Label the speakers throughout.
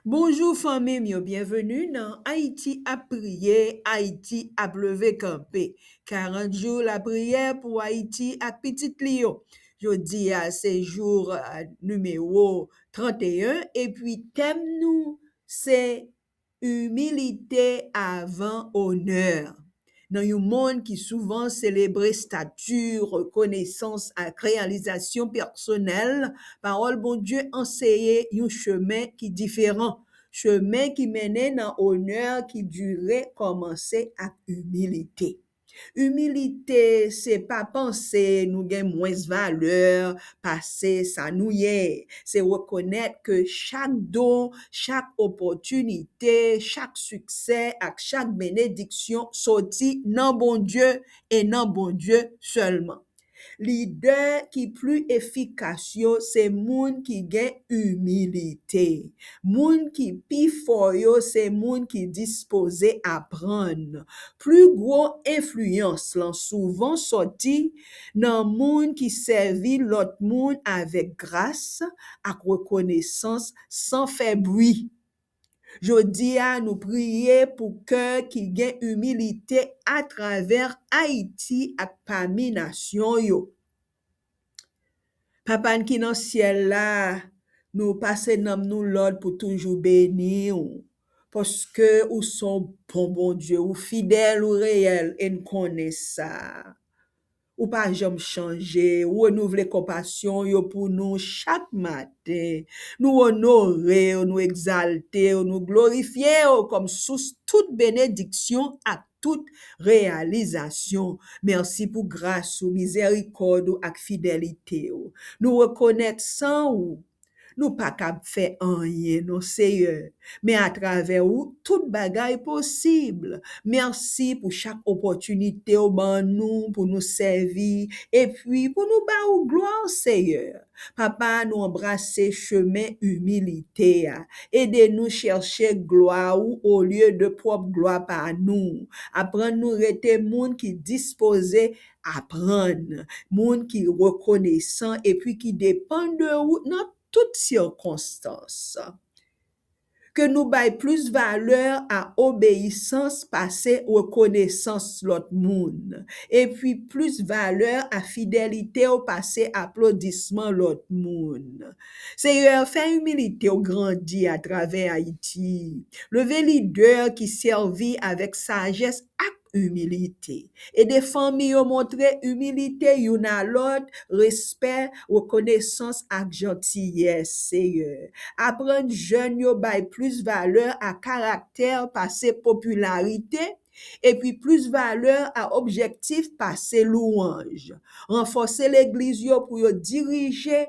Speaker 1: Bonjour famille, bienvenue dans Haïti à prier, Haïti à lever campé. 40 jours la prière pour Haïti à Petit Lyon. Jeudi à c'est jour numéro 31 et puis thème nous c'est humilité avant honneur. Dans un monde qui souvent célèbre statut, reconnaissance à réalisation personnelle, parole bon Dieu enseigne un chemin qui différent, chemin qui menait dans honneur qui durait commencer à humilité. Humilité, c'est pas penser nous gain moins valeur, passer ça nous y est. C'est reconnaître que chaque don, chaque opportunité, chaque succès, ak chaque bénédiction sorti dans bon Dieu et dans bon Dieu seulement. Leader qui plus efficace yo, c'est moun qui gen humilité. Moun qui pi fort yo, c'est moun qui disposé à prendre. Plus gros influence lan souvent sorti nan moun qui servi l'autre moun avec grâce ak reconnaissance sans faire bruit. Jodi a nous prier pour cœur qui gain humilité à travers Haïti ak parmi nation yo. Papa qui dans ciel là, nous passer nom nous l'ordre pour toujours bénir ou. Parce que ou sont bon Dieu, ou fidèle ou réel, et nous connaît ça. Ou pas jamais changer, ou renouveler compassion yo pour nous chaque matin. Nous honorer, nous exalter, nous glorifier comme sous toute bénédiction à toute réalisation. Merci pour grâce ou miséricorde ou ak fidélité. Nous reconnaissons ou nous pas capable faire rien, non Seigneur. Mais à travers où toute bagaille possible. Merci pour chaque opportunité au ban nous, pour nous servir, et puis pour nous ba ou gloire, Seigneur. Papa, nous embrasser chemin humilité. Aidez-nous chercher gloire ou au lieu de propre gloire par nous. Apprendre nous rester monde qui disposé à prendre, monde qui reconnaissant et puis qui dépend de vous dans toutes circonstances. Que nous baille plus valeur à obéissance passée reconnaissance l'autre monde et puis plus valeur à fidélité au passé applaudissement l'autre monde. Seigneur, fait humilité au grandi à travers Haïti. Lever leader qui servit avec sagesse humilité. Et des familles ont montré humilité, yon à l'autre, respect, reconnaissance ak gentillesse, Seigneur. Apprendre jeune yo bay plus valeur à caractère passé popularité, et puis plus valeur à objectif passé louange. Renforcer l'église yo pour yo diriger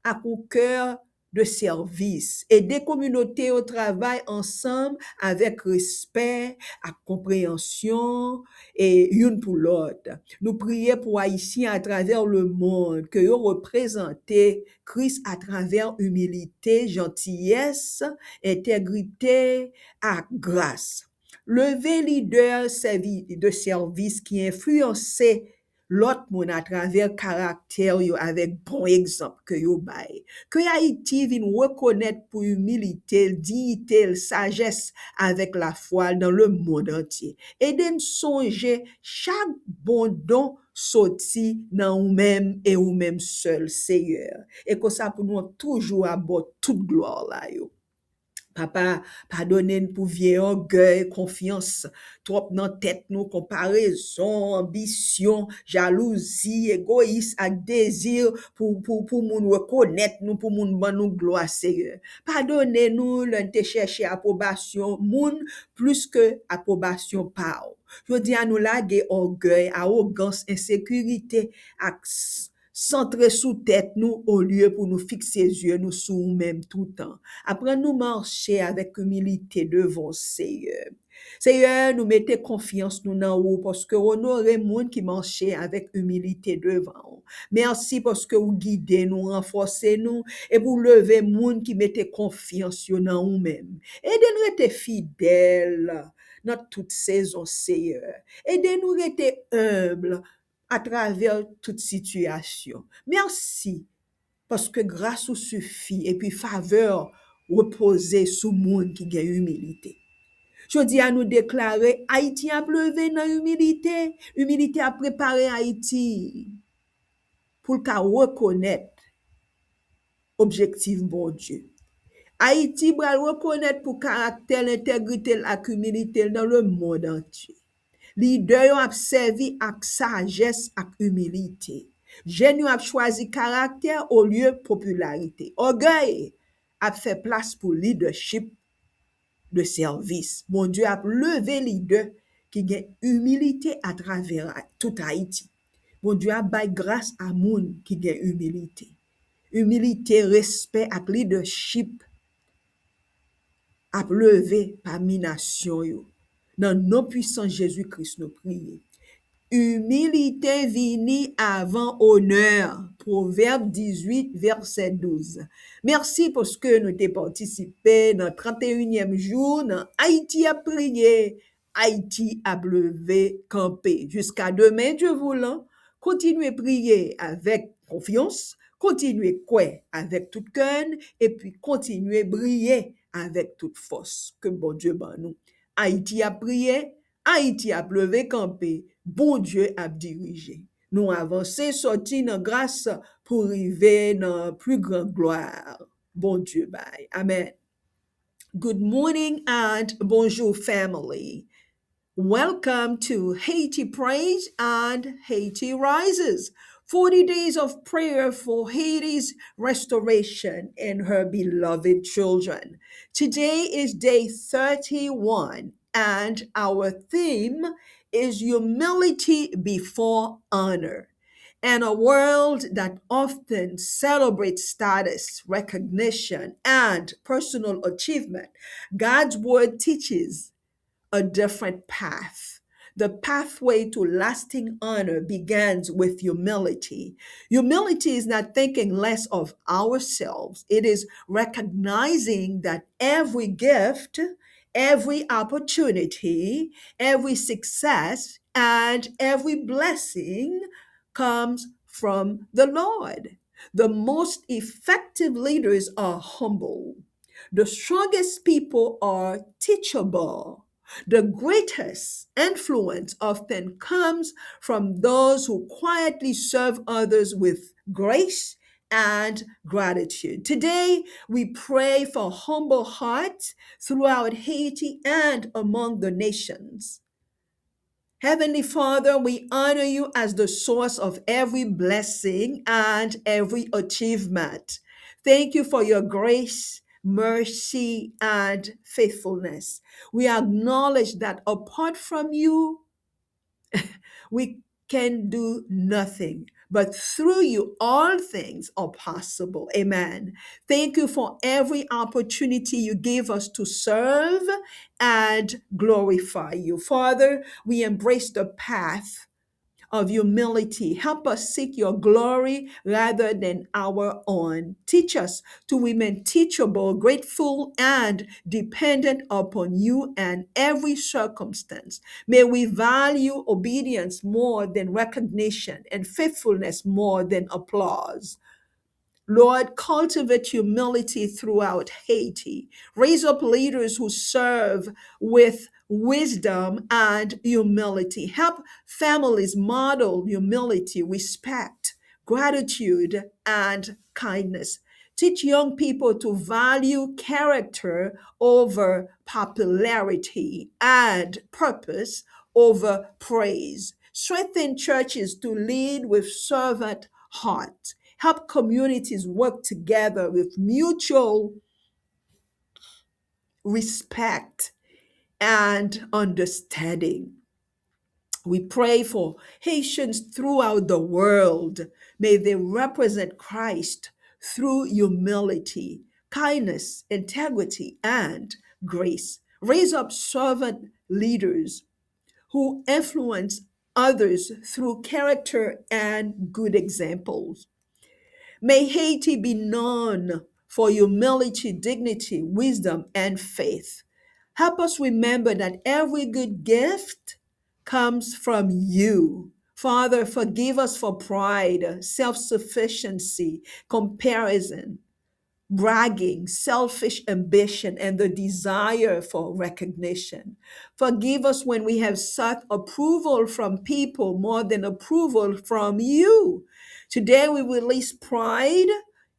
Speaker 1: à un cœur de service et des communautés au travail ensemble avec respect, avec compréhension et une pour l'autre. Nous prions pour Haïtiens à travers le monde que vous représentez Christ à travers humilité, gentillesse, intégrité, et grâce. Lever leader de service qui influencent l'autre monde à travers caractère yo avec bon exemple que yo bail. Que Haïti vienne reconnaître pour humilité, dignité, sagesse avec la foi dans le monde entier. Et de songer chaque bon don sorti dans nous-mêmes et nous-mêmes seul Seigneur. Et que ça pour nous toujours avoir toute gloire là yo. Papa, pardonnez-nous pour vieux orgueil, confiance, trop dans tête nous, comparaison, ambition, jalousie, égoïsme, ak désir pour moun reconnaître nous, pour moun ban nous gloire, Seigneur. Pardonnez-nous, l'on te chercher approbation, moun, plus que approbation par. Je dis à nous laguer orgueil, arrogance, insécurité, ak centrer sous tête nous au lieu pour nous fixer les yeux nous sur nous-mêmes tout le temps. Après nous marcher avec humilité devant Seigneur. Seigneur, nous mettez confiance nous dans vous parce que honorer monde qui marchait avec humilité devant vous. Merci parce que vous guidez nous, renforcez nous et vous levez monde qui mettez confiance dans vous-même. Aidez-nous à être fidèles dans toute saison, Seigneur. Aidez-nous à être humbles à travers toute situation. Merci, parce que grâce vous suffit, et puis faveur repose sou moun ki gen humilité. Jodi a nous déclarer Haïti a levé dans humilité. Humilité a préparé Haïti pour le reconnaître objectif bon Dieu. Haïti va reconnaître pour caractère, l'intégrité, la humilité dans le monde entier. Leader yo ap servi ak sagesse ak humilité. Jen yo ap choisi caractère au lieu popularité. Orgueil ap fait place pour leadership de service. Mon Dieu a levé leader qui gen humilité à travers tout Haïti. Mon Dieu a bay grâce à moun qui gen humilité. Humilité, respect ak leadership ap levé parmi nation yo. Dans nom puissant Jésus-Christ nous prions. Humilité vini avant honneur. Proverbe 18, verset 12. Merci parce que nous t'ai participé dans le 31e jour, dans Haïti a prié, Haïti a levé, campé. Jusqu'à demain, Dieu voulant, continuez à prier avec confiance, continuez à croire avec toute cœur, et puis continuez à briller avec toute force. Que bon Dieu ban nous. Haïti a prié, Haïti a levé, campé. Bon Dieu a dirigé. Nous avancer, sorti dans grâce pour arriver dans plus grande gloire. Bon Dieu, bye. Amen. Good morning and bonjour family. Welcome to Haiti Praise and Haiti Rises. 40 days of prayer for Haiti's restoration and her beloved children. Today is day 31, and our theme is humility before honor. In a world that often celebrates status, recognition, and personal achievement, God's word teaches a different path. The pathway to lasting honor begins with humility. Humility is not thinking less of ourselves, it is recognizing that every gift, every opportunity, every success, and every blessing comes from the Lord. The most effective leaders are humble. The strongest people are teachable. The greatest influence often comes from those who quietly serve others with grace and gratitude. Today, we pray for humble hearts throughout Haiti and among the nations. Heavenly Father, we honor you as the source of every blessing and every achievement. Thank you for your grace, mercy, and faithfulness. We acknowledge that apart from you, we can do nothing, but through you, all things are possible. Amen. Thank you for every opportunity you gave us to serve and glorify you. Father, we embrace the path of humility. Help us seek your glory rather than our own. Teach us to remain teachable, grateful, and dependent upon you in every circumstance. May we value obedience more than recognition and faithfulness more than applause. Lord, cultivate humility throughout Haiti. Raise up leaders who serve with wisdom and humility. Help families model humility, respect, gratitude, and kindness. Teach young people to value character over popularity and purpose over praise. Strengthen churches to lead with servant heart. Help communities work together with mutual respect and understanding. We pray for Haitians throughout the world. May they represent Christ through humility, kindness, integrity, and grace. Raise up servant leaders who influence others through character and good examples. May Haiti be known for humility, dignity, wisdom, and faith. Help us remember that every good gift comes from you. Father, forgive us for pride, self sufficiency, comparison. bragging, selfish ambition, and the desire for recognition. Forgive us when we have sought approval from people more than approval from you. Today we release pride,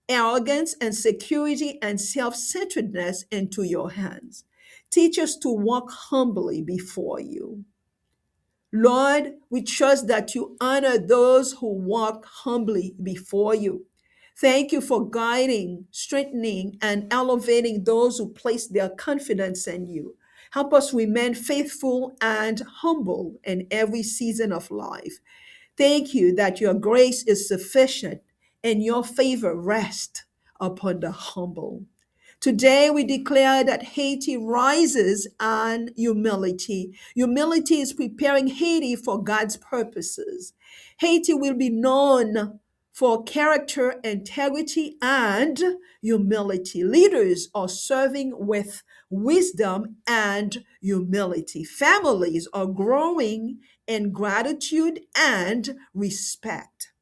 Speaker 1: arrogance, and security and self centeredness into your hands. Teach us to walk humbly before you. Lord, we trust that you honor those who walk humbly before you. Thank you for guiding, strengthening, and elevating those who place their confidence in you. Help us remain faithful and humble in every season of life. Thank you that your grace is sufficient and your favor rests upon the humble. Today, we declare that Haiti rises on humility. Humility is preparing Haiti for God's purposes. Haiti will be known for character, integrity, and humility. Leaders are serving with wisdom and humility. Families are growing in gratitude and respect.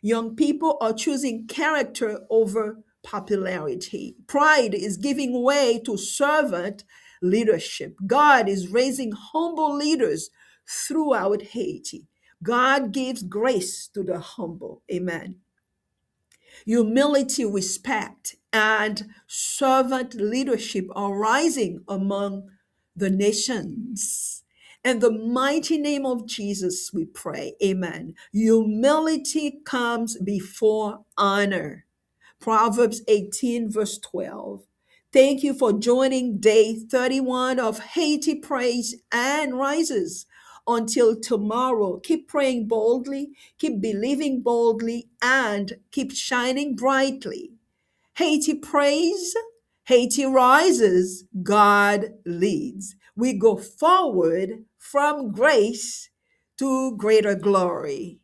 Speaker 1: Young people are choosing character over popularity. Pride is giving way to servant leadership. God is raising humble leaders throughout Haiti. God gives grace to the humble. Amen. Humility, respect, and servant leadership are rising among the nations. In the mighty name of Jesus, we pray. Amen. Humility comes before honor. Proverbs 18, verse 12. Thank you for joining day 31 of Haiti Praise and Rises. Until tomorrow, keep praying boldly, keep believing boldly, and keep shining brightly. Haiti praise, Haiti rises, God leads. We go forward from grace to greater glory.